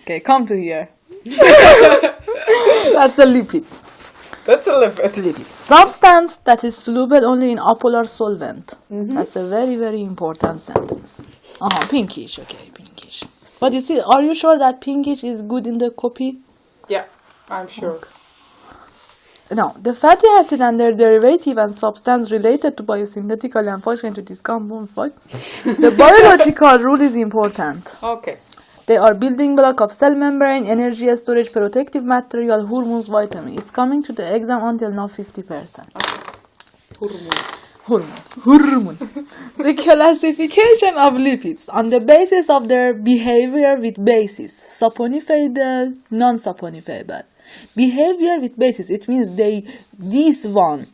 Okay, come to here. That's a lipid. That's a lipid. Lipid. Substance that is soluble only in apolar solvent. That's a very, very important sentence. Pinkish. Okay, pinkish. But you see, are you sure that pinkish is good in the copy? Yeah, I'm sure. Okay. Now, the fatty acid and their derivative and substance related to biosynthetically and functionally to this compound fight. The biological rule is important. Okay. They are building block of cell membrane, energy storage, protective material, hormones, vitamin. It's coming to the exam until now 50%. Hormone. The classification of lipids on the basis of their behavior with basis. Saponifiable, non-saponifiable. Behavior with basis. It means this one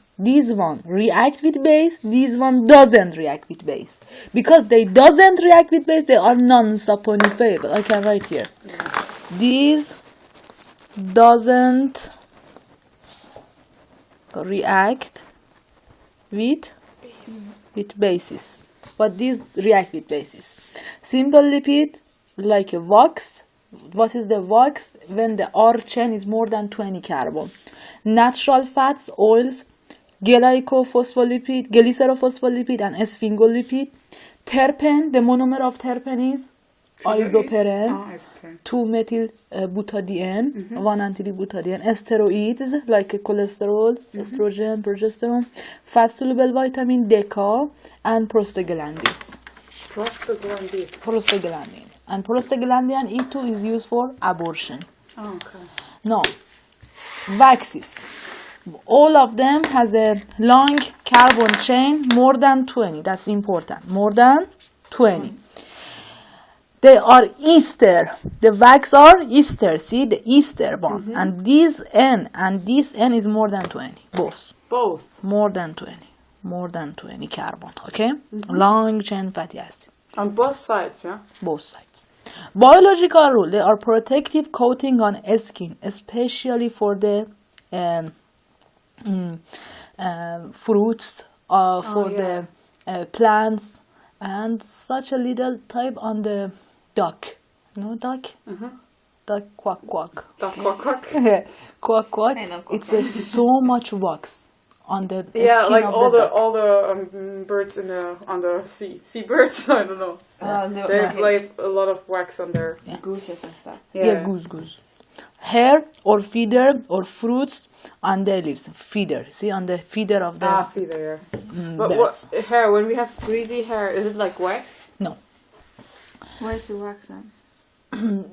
react with base, this one doesn't react with base. Because they doesn't react with base, they are non-saponifiable. I can write here. These doesn't react with bases. But these react with bases. Simple lipid, like a wax. What is the wax? When the R chain is more than 20 carbon. Natural fats, oils, glycerophospholipid and sphingolipid. Terpene, the monomer of terpene is isoprene, 2-methyl-butadiene, 1-anti-butadiene. Steroids like cholesterol, estrogen, progesterone, fat-soluble vitamin DK, and prostaglandins. Prostaglandin. And prostaglandin E2 is used for abortion. Okay. Now, waxes. All of them has a long carbon chain more than 20. That's important. More than 20. They are ester. The wax are ester. See the ester bond. And this N and this N is more than 20. Both. More than 20. More than 20 carbon. Okay? Long chain fatty acid. On both sides, yeah? Both sides. Biological rule. They are protective coating on skin, especially for the fruits, the plants, and such a little type on the duck. You know duck? Duck quack quack. Duck quack quack. Quack quack. It's so much wax on the skin like of all the duck. all the birds on the seabirds. I don't know. They have like a lot of wax on their gooses and stuff. Yeah, goose. Hair or feather or fruits on the leaves. Feather. See on the feather of the feather. Yeah. But birds. what hair? When we have greasy hair, is it like wax? No. Where's the wax then?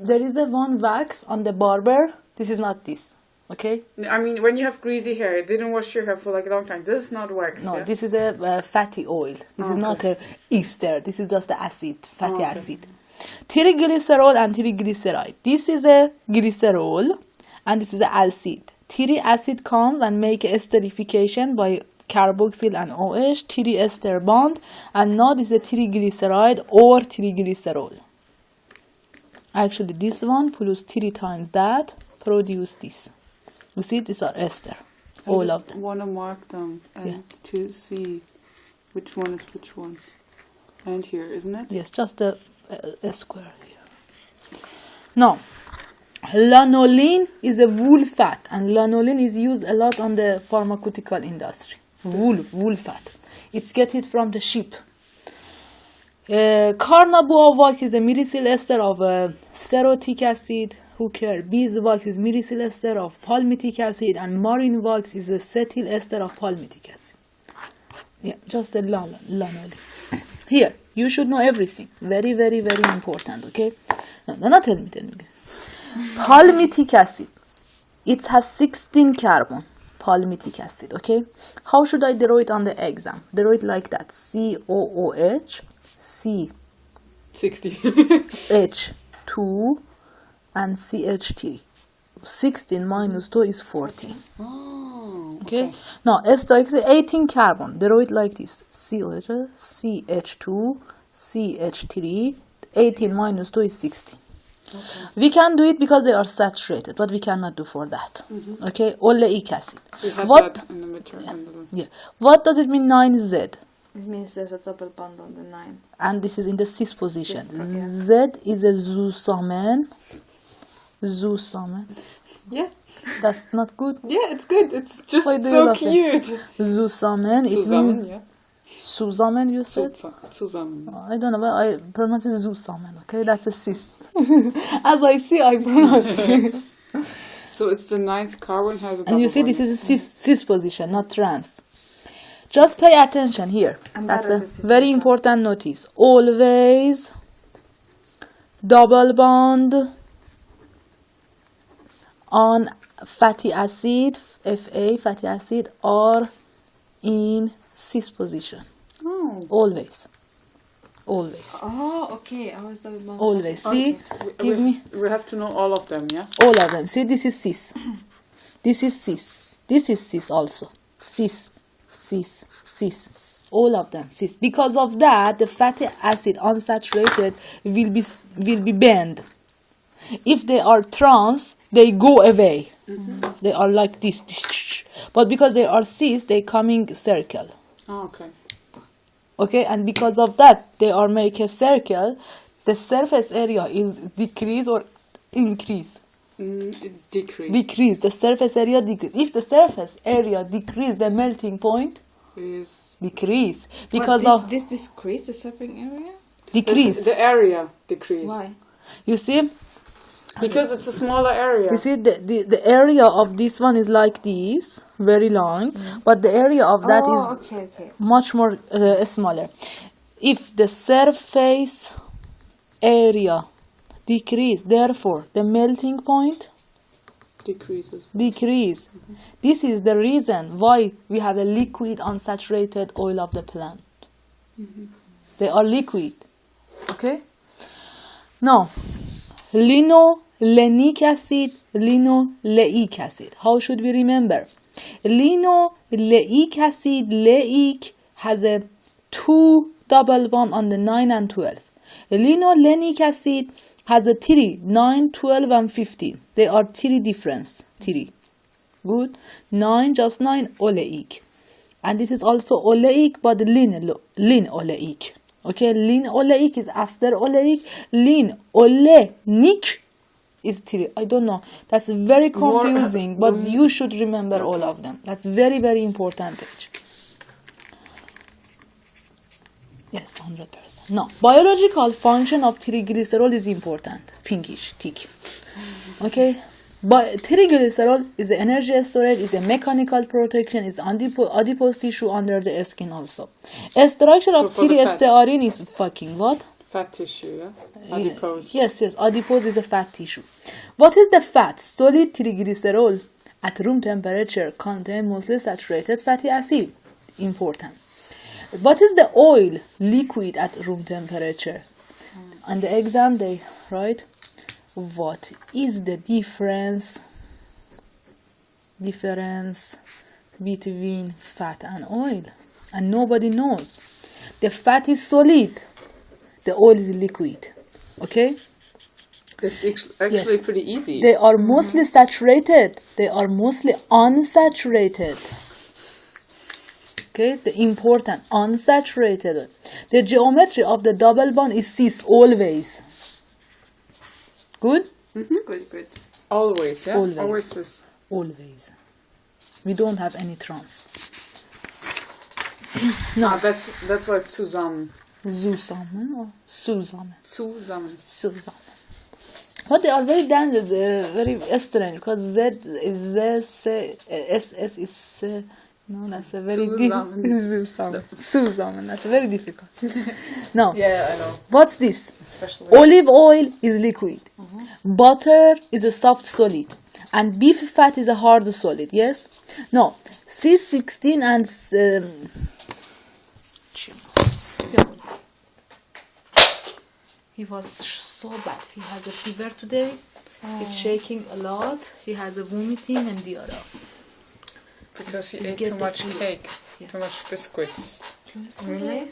There is a one wax on the barber. This is not this. Okay? I mean, when you have greasy hair, you didn't wash your hair for like a long time. This is not wax. No, yeah? this is a fatty oil. This is not a ester. This is just the acid, fatty acid. Triglycerol and triglyceride. This is a glycerol and this is an acid. Tri acid comes and make a esterification by carboxyl and OH, tri-ester bond, and now this is a triglyceride or triglycerol. Actually, this one plus 3 times that produce this. You see, these are ester. All of them. I want to mark them and to see which one is which one. And here, isn't it? Yes, just a square here. Now, lanolin is a wool fat, and lanolin is used a lot on the pharmaceutical industry. Wool fat. It's get it from the sheep. Carnauba wax is a methyl ester of cerotic acid. Hooker beeswax is methyl ester of palmitic acid, and marine wax is a cetyl ester of palmitic acid. Yeah, just a lanolin. Here, you should know everything. Very, very, very important. Okay? No, tell me. Palmitic acid. It has 16 carbon. Palmitic acid. Okay? How should I draw it on the exam? Draw it like that. COOH, C 60. H2 and CH3. 16 minus 2 is 14. Oh, Okay? Now, ester is 18 carbon. Draw it like this. COH, CH2, CH3. 18 minus 2 is 16. Okay. We can do it because they are saturated, but we cannot do for that. Okay? Oleic acid. We have What? that in the midterm. Yeah. What does it mean 9Z? It means there's a double bond on the 9. And this is in the cis position. Yeah. Z is a zusammen. Zusammen. Yeah. That's not good. Yeah, it's good. It's just Why do you so laugh? cute. Zusammen. It Zusammen, means yeah. Zusammen, you said? Zusammen. I don't know, but I pronounce it Zusammen, okay? That's a cis. As I see, I pronounce it. So it's the 9th carbon has a double And you see, bond. this is a cis position, not trans. Just pay attention here. And That's better a this is very not important notice. Always double bond on fatty acid, Fa, fatty acid, are in cis position. Oh. Always. Always. Oh, okay. I was double bond. Always. See? Give me We have to know all of them, yeah? all of them. See, this is cis. This is cis. This is cis also. Cis. Cis. Cis. All of them cis. Because of that, the fatty acid unsaturated will be bent. If they are trans, they go away. They are like this. But because they are cis, they coming circle. Oh, okay. Okay, and because of that, they are make a circle. The surface area is decrease or increase. It decrease. Decrease. The surface area decrease. If the surface area decrease, the melting point Is decrease because of this decrease the suffering area? decrease. the area decrease. Why? You see, Because it's a smaller area. you see the area of this one is like this, very long, but the area of that is okay. much more smaller. If the surface area decrease, therefore the melting point Decreases. decrease. This is the reason why we have a liquid unsaturated oil of the plant. They are liquid. Okay? Now, linolenic acid, linoleic acid. How should we remember? Linoleic acid, leic, has a 2 double bond on the 9 and 12. Linolenic acid has a 3, 9, 12 and 15. They are 3 difference. 3. Good. 9, just 9, oleic. And this is also oleic, but linoleic. Okay, linoleic is after oleic. Linolenic is 3. I don't know. That's very confusing, but you should remember all of them. That's very, very important page. Yes, 100%. Now, biological function of triglycerol is important. Pinkish, tick. Okay? But triglycerol is the energy storage, is a mechanical protection, is adipose tissue under the skin also. A structure So of for the fat. stearin is fucking what? Fat tissue, yeah? Adipose. Yes, adipose is a fat tissue. What is the fat? Solid triglycerol at room temperature contain mostly saturated fatty acid. Important. What is the oil? Liquid at room temperature. On the exam they write, what is the difference between fat and oil? And nobody knows. The fat is solid. The oil is liquid. Okay? That's actually Yes. pretty easy. They are mostly saturated. They are mostly unsaturated. Okay, the important unsaturated. The geometry of the double bond is cis always. Good? Good. Always, yeah? Always. Always this. Always. We don't have any trans. No, that's why zusammen. Zusammen or Susammen? Zusammen. Susammen. But they are very dangerous, very strange because Z is SS is no, that's a very Zusammen. Susammen. That's very difficult. Now, Yeah, I know. what's this? Especially. Olive oil is liquid. Butter is a soft solid. And beef fat is a hard solid. Yes? No. C16 and he was so bad. He has a fever today. He's shaking a lot. He has a vomiting and diarrhea. Because he Let's ate get too the much food. cake, Yeah. too much biscuits. Really?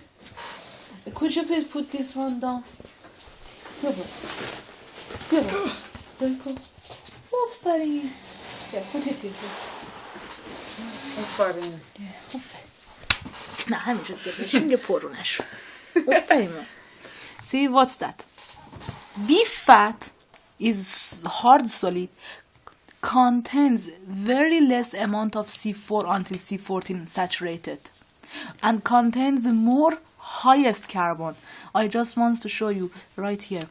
Could you please put this one down? Here. There you go. آفرین. Yeah, put it here. Affarin. Yeah, آفرین. نه همینجا بشین پرو نشو. See what's that? Beef fat is hard solid, contains very less amount of C4 until C14 saturated, and contains more highest carbon. I just want to show you right here.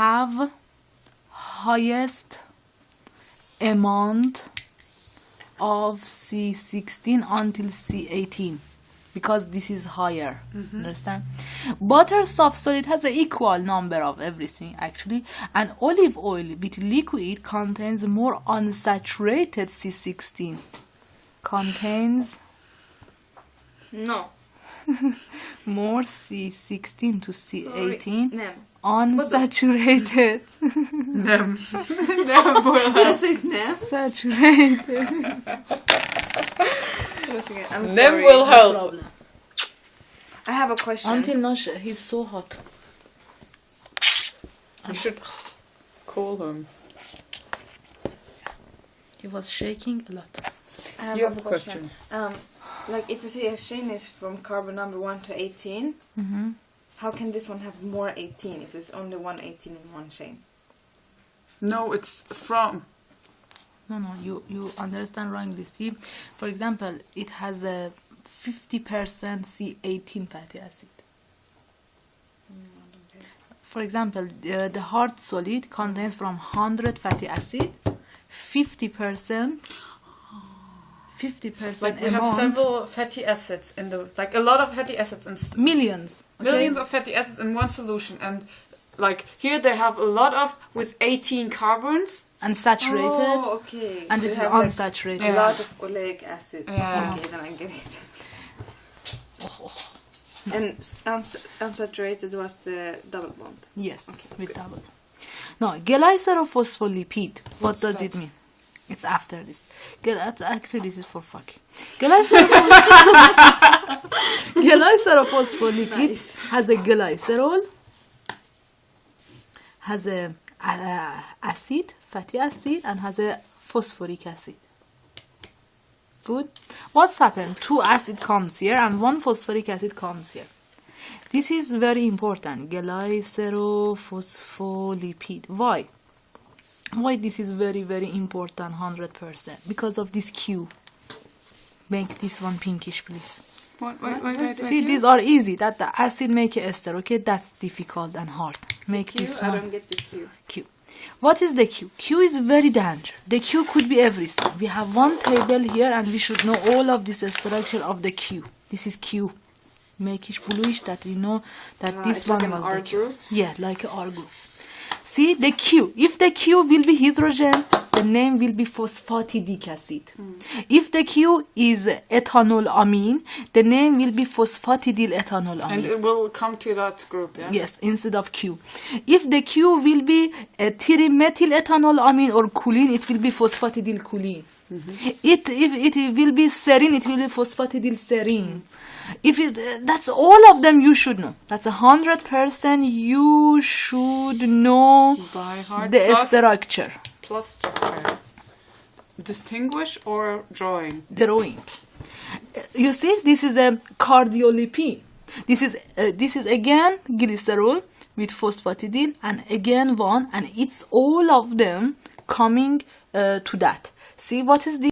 Have highest amount of C16 until C18 because this is higher. Understand? Butter soft solid has an equal number of everything actually, and olive oil with liquid contains more unsaturated C16. Contains No. more C16 to C18. Nem. Unsaturated. Nem. Nem will help. Just say nem. Saturated. I'm Nem sorry. will help. Problem. I have a question. Until now, he's so hot. You should call him. He was shaking a lot. I have You have a question. Like if you say a chain is from carbon number 1 to 18, how can this one have more 18 if there's only one 18 in one chain? No, it's from. No, you understand wrongly. See, for example, it has a 50% C18 fatty acid. For example, the hard solid contains from 100 fatty acid, 50%. 50% Like we amount. have several fatty acids in the, like a lot of fatty acids and Millions. Okay? millions of fatty acids in one solution, and like here they have a lot of with 18 carbons. And saturated. Oh, okay. And So this is you have, like, unsaturated. a lot of oleic acid. Yeah. Okay, then I get it. And unsaturated was the double bond. Yes, Okay, with good. double. Now, glycerophospholipid. What What's does that? it mean? It's after this. Actually, this is for fucking. Glycerophospholipid Nice. has a glycerol, has a acid, fatty acid, and has a phosphoric acid. Good. What's happened? 2 acid comes here and 1 phosphoric acid comes here. This is very important. Glycerophospholipid. Why? Why this is very, very important, 100%? Because of this Q. Make this one pinkish, please. Wait. See, these are easy. That the acid make a ester, okay? That's difficult and hard. Make Q, this I one don't get the Q. Q. What is the Q? Q is very dangerous. The Q could be everything. We have one table here and we should know all of this structure of the Q. This is Q. Makish bluish that we know that this It's one like an was R the Q. group? Yeah, like an R group. See the Q. If the Q will be hydrogen, the name will be phosphatidic acid. If the Q is ethanol amine, the name will be phosphatidyl ethanol amine. And it will come to that group, yeah? Yes, instead of Q. If the Q will be a trimethyl ethanol amine or choline, it will be phosphatidyl choline. If it will be serine, it will be phosphatidyl serine. That's all of them you should know. That's 100% you should know By heart. the plus, structure. plus distinguish or drawing. Drawing. You see, this is a cardiolipin. This is again glycerol with phosphatidyl, and again one, and it's all of them coming to that. See what is this?